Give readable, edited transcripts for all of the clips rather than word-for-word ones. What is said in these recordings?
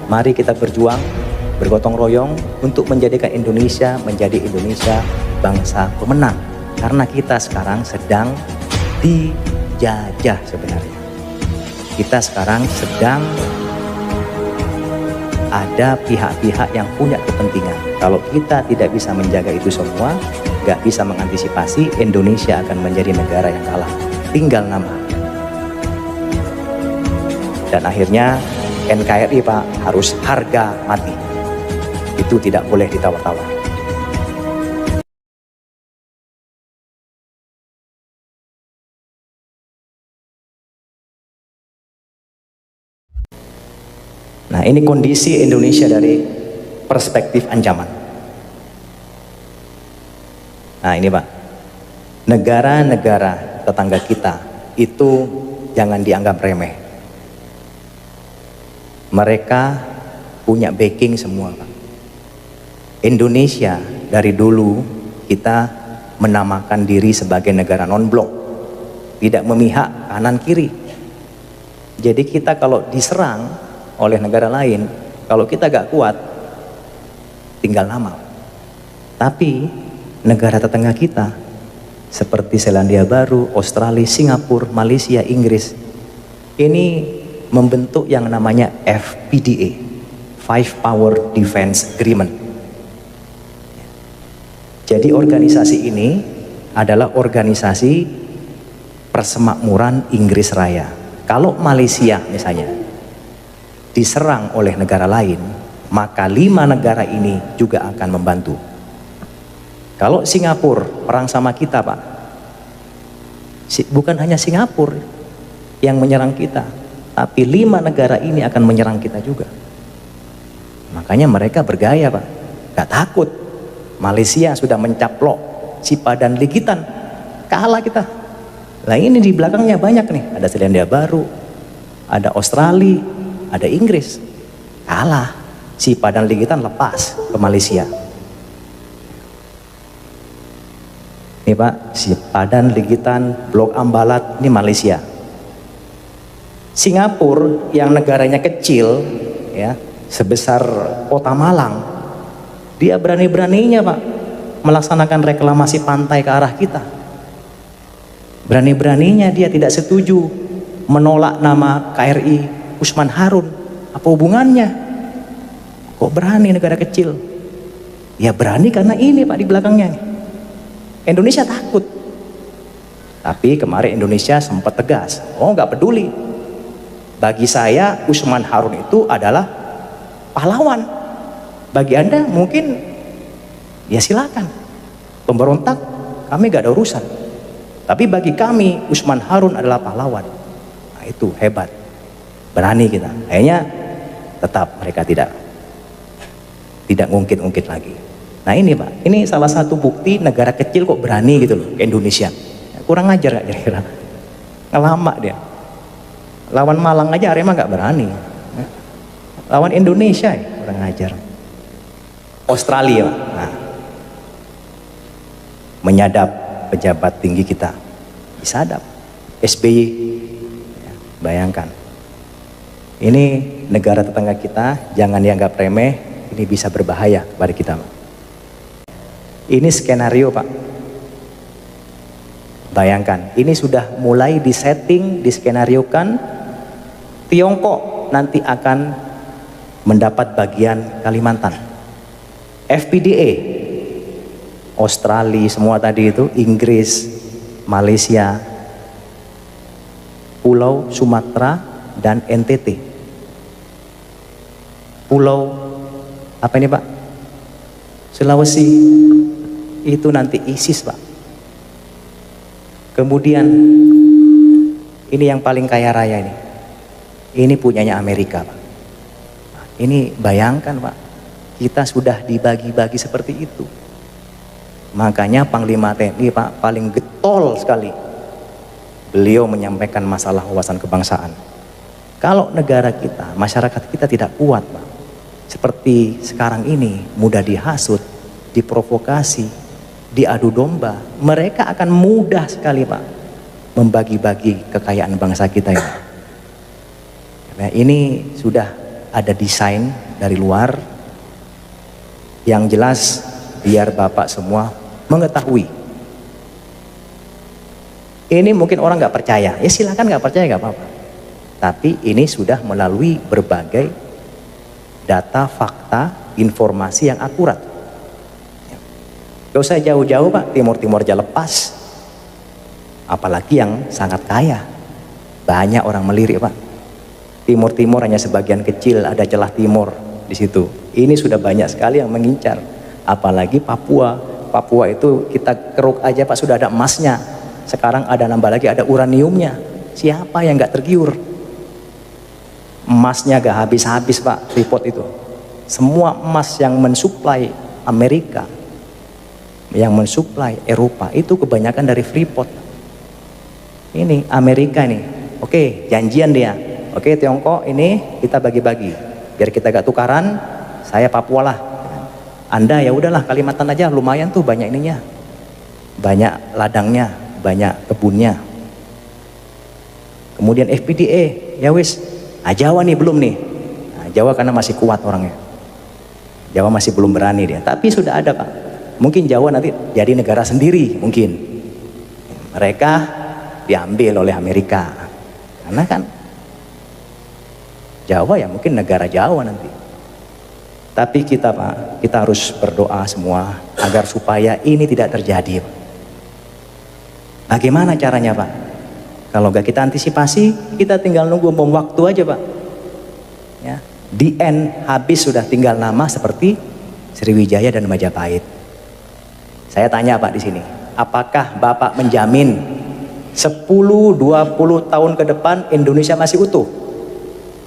Mari kita berjuang, bergotong royong untuk menjadikan Indonesia menjadi Indonesia bangsa pemenang. Karena kita sekarang sedang dijajah sebenarnya. Kita sekarang sedang ada pihak-pihak yang punya kepentingan. Kalau kita tidak bisa menjaga itu semua, nggak bisa mengantisipasi, Indonesia akan menjadi negara yang kalah. Tinggal nama. Dan akhirnya NKRI Pak harus harga mati. Itu tidak boleh ditawar-tawar. Nah, ini kondisi Indonesia dari perspektif ancaman. Nah, ini Pak, negara-negara tetangga kita itu jangan dianggap remeh. Mereka punya backing semua Pak. Indonesia dari dulu kita menamakan diri sebagai negara non-blok, tidak memihak kanan kiri. Jadi kita kalau diserang oleh negara lain, kalau kita gak kuat, tinggal nama. Tapi negara tetangga kita seperti Selandia Baru, Australia, Singapura, Malaysia, Inggris, ini membentuk yang namanya FPDA, Five Power Defense Agreement. Jadi organisasi ini adalah organisasi persemakmuran Inggris Raya. Kalau Malaysia misalnya diserang oleh negara lain, maka 5 negara ini juga akan membantu. Kalau Singapura perang sama kita Pak, bukan hanya Singapura yang menyerang kita, tapi 5 negara ini akan menyerang kita juga. Makanya mereka bergaya Pak, gak takut. Malaysia sudah mencaplok Sipadan Ligitan, kalah kita. Nah ini di belakangnya banyak nih, ada Selandia Baru, ada Australia, ada Inggris, kalah. Sipadan Ligitan lepas ke Malaysia. Ini Pak, Sipadan Ligitan, Blok Ambalat, ini Malaysia. Singapura yang negaranya kecil ya, sebesar kota Malang, dia berani-beraninya Pak melaksanakan reklamasi pantai ke arah kita. Berani-beraninya dia tidak setuju menolak nama KRI Usman Harun. Apa hubungannya? Kok berani negara kecil? Ya berani karena ini Pak di belakangnya. Indonesia takut. Tapi kemarin Indonesia sempat tegas, oh nggak peduli. Bagi saya Usman Harun itu adalah pahlawan. Bagi Anda mungkin ya silakan. Pemberontak kami gak ada urusan. Tapi bagi kami Usman Harun adalah pahlawan. Nah, itu hebat. Berani kita. Akhirnya tetap mereka tidak ngungkit-ngungkit lagi. Nah ini Pak, ini salah satu bukti negara kecil kok berani gitu loh ke Indonesia. Kurang ajar gak kira-kira? Ngelama dia. Lawan Malang aja Arema gak berani. Lawan Indonesia ya, kurang ajar. Australia, nah, menyadap pejabat tinggi kita, disadap. SBY, ya, bayangkan. Ini negara tetangga kita, jangan dianggap remeh, ini bisa berbahaya kepada kita. Ini skenario Pak. Bayangkan, ini sudah mulai disetting, diskenariokan. Tiongkok nanti akan mendapat bagian Kalimantan. FPDA, Australia semua tadi itu, Inggris, Malaysia, Pulau Sumatera dan NTT. Pulau apa ini Pak? Sulawesi itu nanti ISIS Pak. Kemudian ini yang paling kaya raya ini punyanya Amerika Pak. Ini bayangkan Pak, kita sudah dibagi-bagi seperti itu. Makanya Panglima TNI Pak paling getol sekali. Beliau menyampaikan masalah wawasan kebangsaan. Kalau negara kita, masyarakat kita tidak kuat Pak, seperti sekarang ini, mudah dihasut, diprovokasi, diadu domba, mereka akan mudah sekali Pak membagi-bagi kekayaan bangsa kita ini. Nah, ini sudah ada desain dari luar. Yang jelas biar Bapak semua mengetahui. Ini mungkin orang nggak percaya, ya silakan nggak percaya nggak apa-apa. Tapi ini sudah melalui berbagai data, fakta, informasi yang akurat. Gak usah jauh-jauh Pak, Timur-Timur aja lepas. Apalagi yang sangat kaya. Banyak orang melirik Pak. Timur-Timur hanya sebagian kecil, ada celah timur di situ. Ini sudah banyak sekali yang mengincar. Apalagi Papua. Papua itu kita keruk aja Pak, sudah ada emasnya. Sekarang ada nambah lagi, ada uraniumnya. Siapa yang nggak tergiur? Emasnya gak habis-habis Pak, Freeport itu. Semua emas yang mensuplai Amerika, yang mensuplai Eropa, itu kebanyakan dari Freeport. Ini Amerika nih, oke janjian dia, oke Tiongkok ini kita bagi-bagi, biar kita gak tukaran, saya Papua lah, Anda ya udahlah Kalimantan aja, lumayan tuh banyak ininya, banyak ladangnya, banyak kebunnya. Kemudian FPDA, ya wis, Jawa nih belum nih, Jawa karena masih kuat orangnya, Jawa masih belum berani dia, tapi sudah ada Pak. Mungkin Jawa nanti jadi negara sendiri, mungkin mereka diambil oleh Amerika, karena kan Jawa ya mungkin negara Jawa nanti. Tapi kita Pak, kita harus berdoa semua agar supaya ini tidak terjadi Pak. Bagaimana caranya Pak? Kalau nggak kita antisipasi, kita tinggal nunggu bom waktu aja Pak. Ya, di end habis sudah tinggal nama seperti Sriwijaya dan Majapahit. Saya tanya Pak di sini, apakah Bapak menjamin 10-20 tahun ke depan Indonesia masih utuh?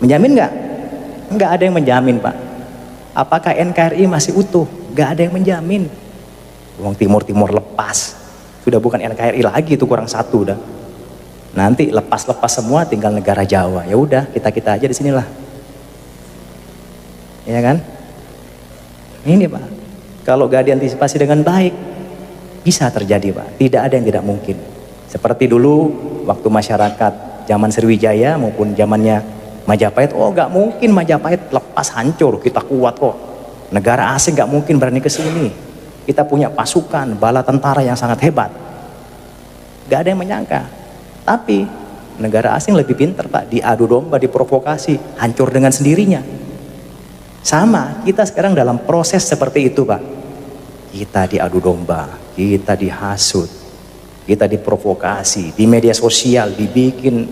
Menjamin nggak? Nggak ada yang menjamin Pak. Apakah NKRI masih utuh? Nggak ada yang menjamin. Wong Timur-Timur lepas, sudah bukan NKRI lagi, itu kurang satu dah. Nanti lepas-lepas semua tinggal negara Jawa. Ya udah, kita aja di sinilah. Ya kan? Ini Pak. Kalau gak diantisipasi dengan baik, bisa terjadi Pak. Tidak ada yang tidak mungkin. Seperti dulu waktu masyarakat zaman Sriwijaya maupun zamannya Majapahit, oh gak mungkin Majapahit lepas hancur, kita kuat kok. Negara asing gak mungkin berani ke sini. Kita punya pasukan, bala tentara yang sangat hebat. Gak ada yang menyangka. Tapi negara asing lebih pintar Pak, diadu domba, diprovokasi, hancur dengan sendirinya. Sama, kita sekarang dalam proses seperti itu Pak. Kita diadu domba, kita dihasut, kita diprovokasi, di media sosial dibikin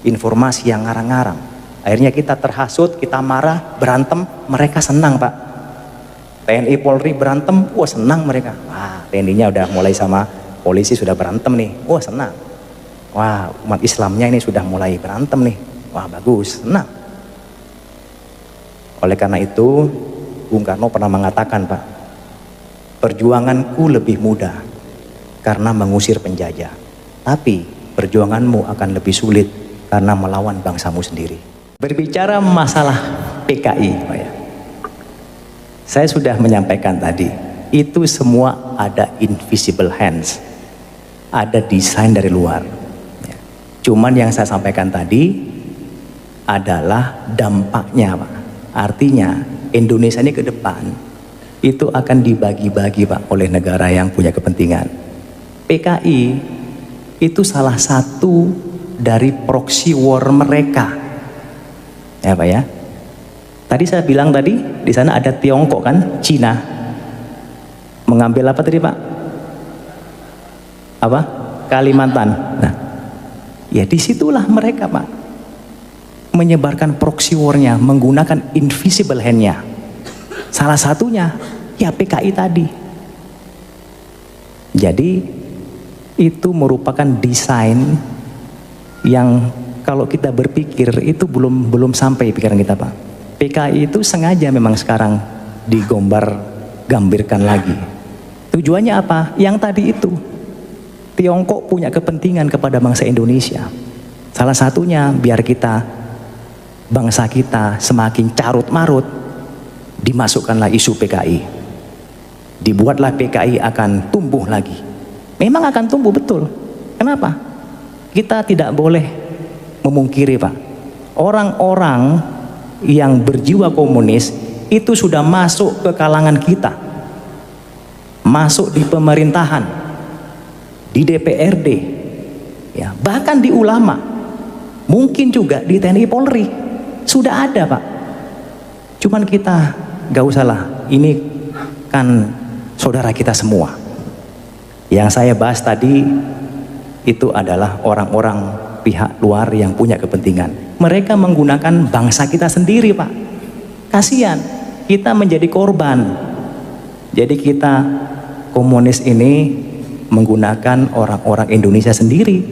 informasi yang ngarang-ngarang. Akhirnya kita terhasut, kita marah, berantem, mereka senang Pak. TNI Polri berantem, wah senang mereka. Wah, TNI-nya udah mulai sama polisi sudah berantem nih, wah senang. Wah, umat Islamnya ini sudah mulai berantem nih. Wah, bagus, senang. Oleh karena itu, Bung Karno pernah mengatakan Pak, perjuanganku lebih mudah karena mengusir penjajah. Tapi perjuanganmu akan lebih sulit karena melawan bangsamu sendiri. Berbicara masalah PKI, Pak ya. Saya sudah menyampaikan tadi, itu semua ada invisible hands. Ada desain dari luar. Cuman yang saya sampaikan tadi adalah dampaknya Pak. Artinya Indonesia ini ke depan itu akan dibagi-bagi Pak oleh negara yang punya kepentingan. PKI itu salah satu dari proxy war mereka. Ya Pak ya. Tadi saya bilang tadi di sana ada Tiongkok kan, Cina. Mengambil apa tadi Pak? Apa? Kalimantan. Nah, ya disitulah mereka Pak menyebarkan proxy war-nya menggunakan invisible hand-nya. Salah satunya ya PKI tadi. Jadi itu merupakan desain yang kalau kita berpikir itu belum sampai pikiran kita Pak. PKI itu sengaja memang sekarang digambirkan lagi. Tujuannya apa? Yang tadi itu. Tiongkok punya kepentingan kepada bangsa Indonesia. Salah satunya biar kita, bangsa kita semakin carut marut, dimasukkanlah isu PKI. Dibuatlah PKI akan tumbuh lagi. Memang akan tumbuh betul. Kenapa? Kita tidak boleh memungkiri Pak. Orang-orang yang berjiwa komunis itu sudah masuk ke kalangan kita, masuk di pemerintahan, di DPRD, ya, bahkan di ulama, mungkin juga di TNI Polri sudah ada, Pak. Cuman kita gak usah lah, ini kan saudara kita semua. Yang saya bahas tadi itu adalah orang-orang pihak luar yang punya kepentingan. Mereka menggunakan bangsa kita sendiri, Pak. Kasihan, kita menjadi korban. Jadi kita komunis ini menggunakan orang-orang Indonesia sendiri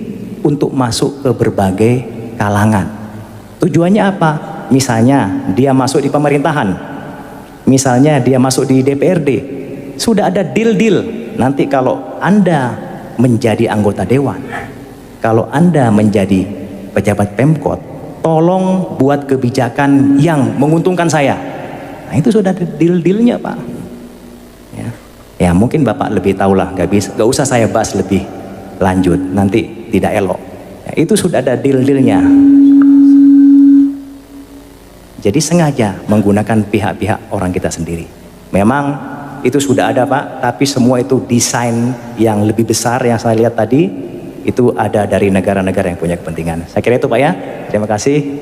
untuk masuk ke berbagai kalangan. Tujuannya apa? Misalnya dia masuk di pemerintahan, misalnya dia masuk di DPRD, sudah ada deal-deal. Nanti kalau Anda menjadi anggota dewan, kalau Anda menjadi pejabat Pemkot, tolong buat kebijakan yang menguntungkan saya. Nah, itu sudah ada deal-dealnya, Pak. Ya mungkin Bapak lebih tahu lah, gak usah saya bahas lebih lanjut, nanti tidak elok. Ya, itu sudah ada deal-dealnya. Jadi sengaja menggunakan pihak-pihak orang kita sendiri. Memang itu sudah ada, Pak, tapi semua itu desain yang lebih besar yang saya lihat tadi, itu ada dari negara-negara yang punya kepentingan. Saya kira itu, Pak, ya. Terima kasih.